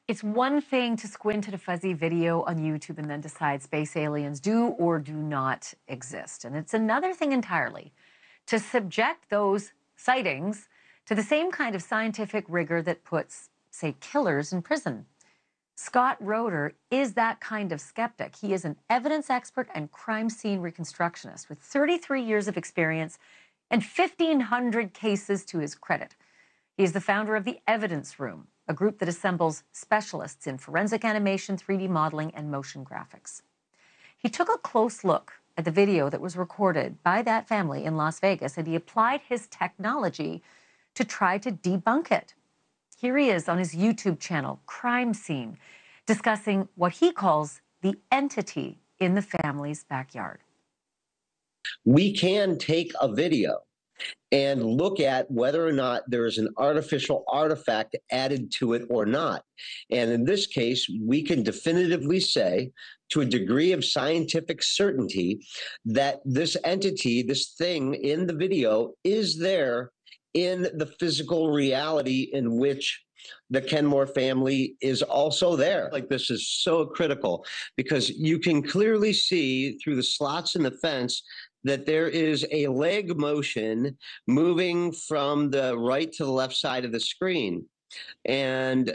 It's one thing to squint at a fuzzy video on YouTube and then decide space aliens do or do not exist. And it's another thing entirely to subject those sightings to the same kind of scientific rigor that puts, say, killers in prison. Scott Roeder is that kind of skeptic. He is an evidence expert and crime scene reconstructionist with 33 years of experience and 1,500 cases to his credit. He is the founder of the Evidence Room, a group that assembles specialists in forensic animation, 3D modeling, and motion graphics. He took a close look at the video that was recorded by that family in Las Vegas, and he applied his technology to try to debunk it. Here he is on his YouTube channel, Crime Scene, discussing what he calls the entity in the family's backyard. We can take a video and look at whether or not there is an artificial artifact added to it or not. And in this case, we can definitively say, to a degree of scientific certainty, that this entity, this thing in the video, is there in the physical reality in which the Kenmore family is also there. Like, this is so critical because you can clearly see through the slots in the fence that there is a leg motion moving from the right to the left side of the screen. And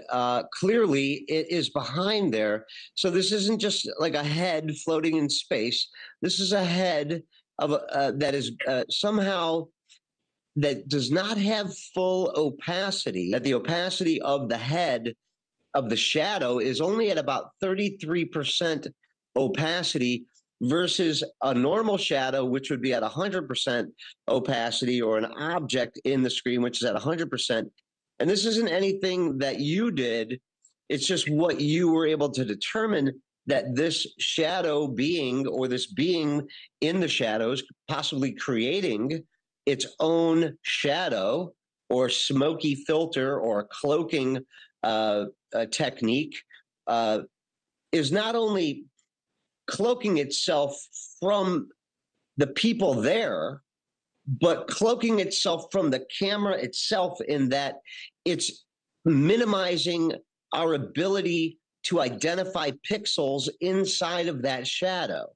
clearly it is behind there. So this isn't just like a head floating in space. This is a head of that is somehow that does not have full opacity, that the opacity of the head of the shadow is only at about 33% opacity versus a normal shadow, which would be at 100% opacity, or an object in the screen, which is at 100%. And this isn't anything that you did. It's just what you were able to determine, that this shadow being, or this being in the shadows, possibly creating its own shadow or smoky filter or cloaking technique, is not only cloaking itself from the people there, but cloaking itself from the camera itself, in that it's minimizing our ability to identify pixels inside of that shadow.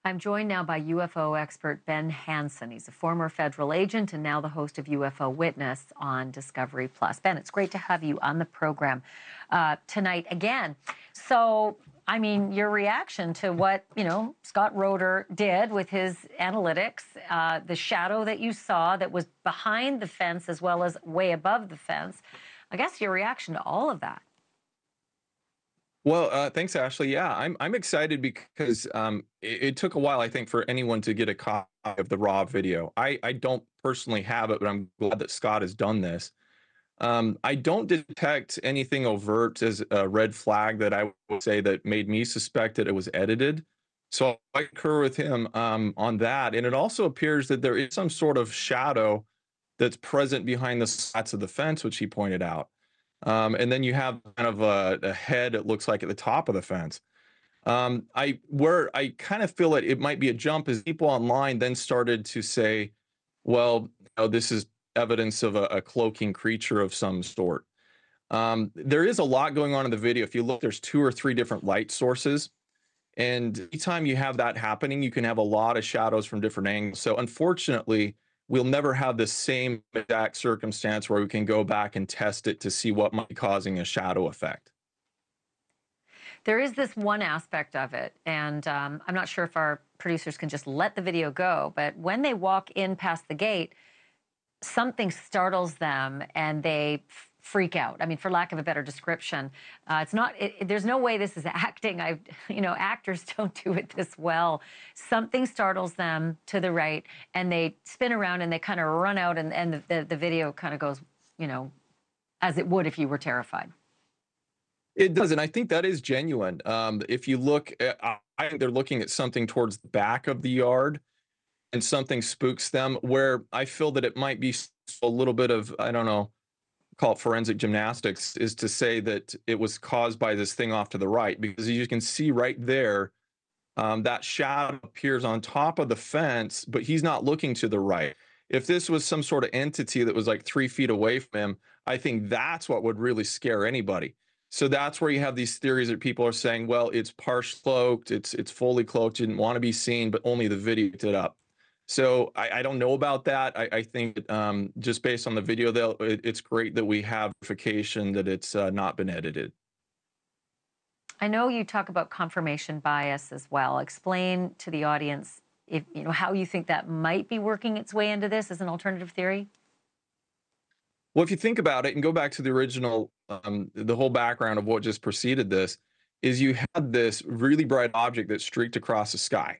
I'm joined now by UFO expert Ben Hansen. He's a former federal agent and now the host of UFO Witness on Discovery Plus. Ben, it's great to have you on the program tonight again. So, I mean, your reaction to what, Scott Roeder did with his analytics, the shadow that you saw that was behind the fence as well as way above the fence. I guess your reaction to all of that. Well, thanks, Ashley. Yeah, I'm excited because it took a while, I think, for anyone to get a copy of the raw video. I don't personally have it, but I'm glad that Scott has done this. I don't detect anything overt as a red flag that I would say that made me suspect that it was edited. So I concur with him on that. And it also appears that there is some sort of shadow that's present behind the slats of the fence, which he pointed out. And then you have kind of a head, it looks like, at the top of the fence. Where I kind of feel it might be a jump is people online then started to say, well, this is evidence of a cloaking creature of some sort. There is a lot going on in the video. If you look, there's 2 or 3 different light sources. And anytime you have that happening, you can have a lot of shadows from different angles. So unfortunately, we'll never have the same exact circumstance where we can go back and test it to see what might be causing a shadow effect. There is this one aspect of it, and I'm not sure if our producers can just let the video go, but when they walk in past the gate, something startles them and they freak out. I mean, for lack of a better description, it's not. There's no way this is acting. Actors don't do it this well. Something startles them to the right, and they spin around and they kind of run out, and the video kind of goes, as it would if you were terrified. It does, and I think that is genuine. If you look, I think they're looking at something towards the back of the yard, and something spooks them. Where I feel that it might be a little bit of, I don't know, call it forensic gymnastics, is to say that it was caused by this thing off to the right, because as you can see right there, that shadow appears on top of the fence, but he's not looking to the right. If this was some sort of entity that was like 3 feet away from him, I think that's what would really scare anybody. So that's where you have these theories that people are saying, well, it's partially cloaked, it's fully cloaked, didn't want to be seen, but only the video picked it up. So I don't know about that. I think just based on the video, though, it's great that we have verification that it's not been edited. I know you talk about confirmation bias as well. Explain to the audience if how you think that might be working its way into this as an alternative theory. Well, if you think about it and go back to the original, the whole background of what just preceded this is you had this really bright object that streaked across the sky,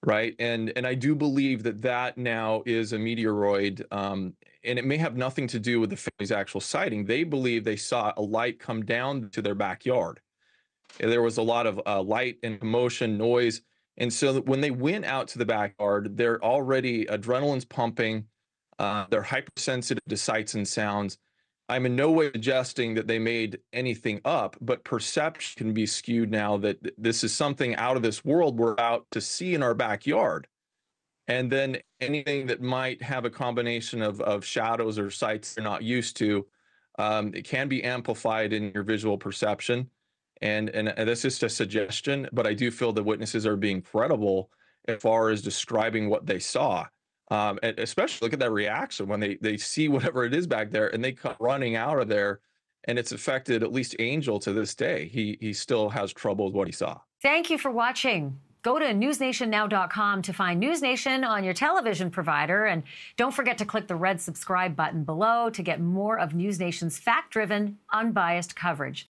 right? And I do believe that that now is a meteoroid, and it may have nothing to do with the family's actual sighting. They believe they saw a light come down to their backyard. There was a lot of light and commotion, noise, and so when they went out to the backyard, they're already adrenaline's pumping. They're hypersensitive to sights and sounds. I'm in no way suggesting that they made anything up, but perception can be skewed now that this is something out of this world we're out to see in our backyard. And then anything that might have a combination of shadows or sights they're not used to, it can be amplified in your visual perception. And that's just a suggestion, but I do feel the witnesses are being credible as far as describing what they saw. And especially look at that reaction when they see whatever it is back there and they come running out of there, and it's affected at least Angel to this day. He still has trouble with what he saw. Thank you for watching. Go to newsnationnow.com to find NewsNation on your television provider. And don't forget to click the red subscribe button below to get more of NewsNation's fact-driven, unbiased coverage.